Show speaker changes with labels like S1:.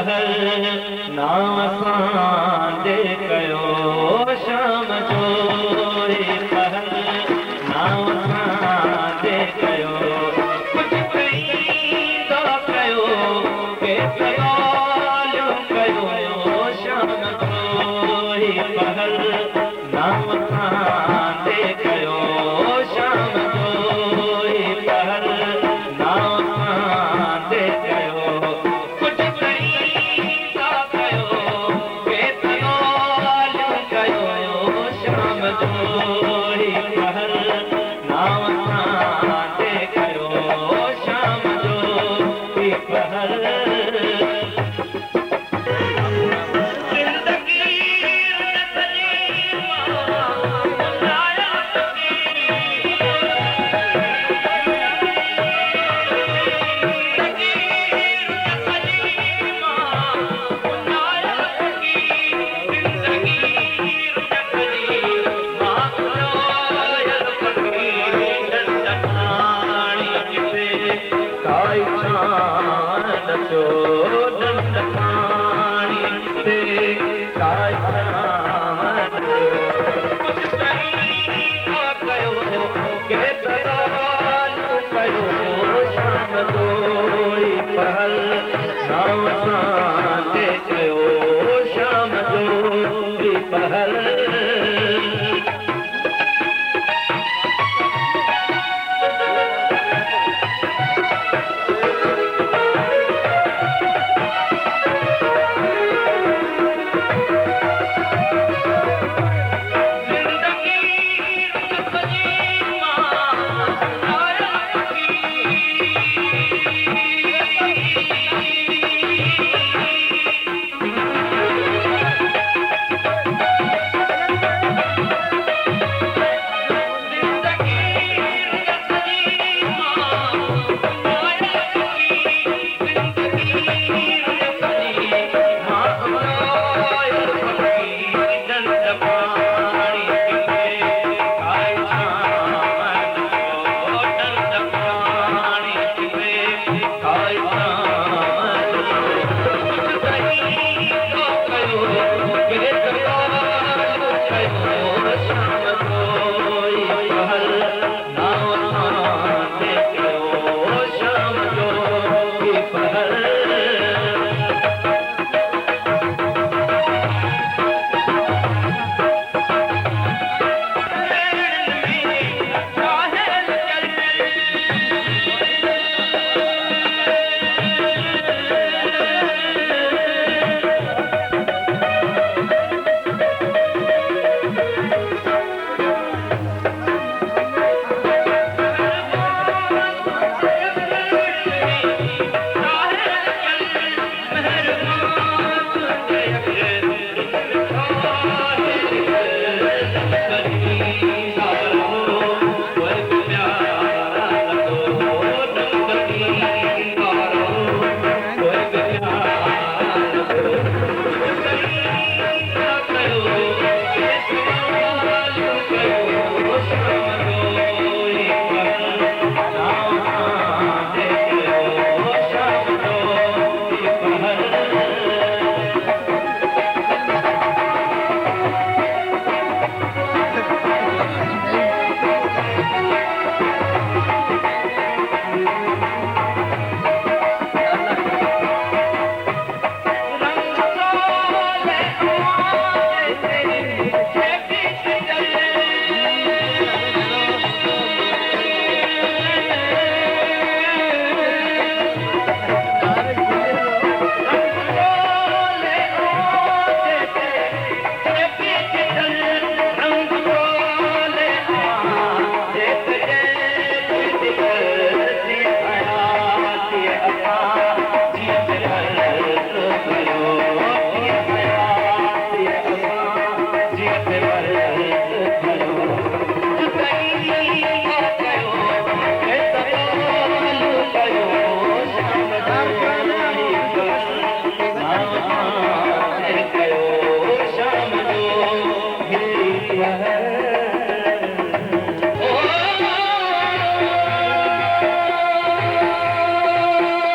S1: पहल नाम असां दे कयो शाम जो ही पहल नाम असां दे कयो कुझु कईंदो कयो के ॻाल्हियूं कयो शाम जो ही पहल नाम असां दे कयो शाम जो ही पहल नाम असां दे कयो कुझु कईंदो कयो के ॻाल्हियूं कयो शाम जो ही पहल नाम असां दे कयो शाम जो ही पहल पहल नाम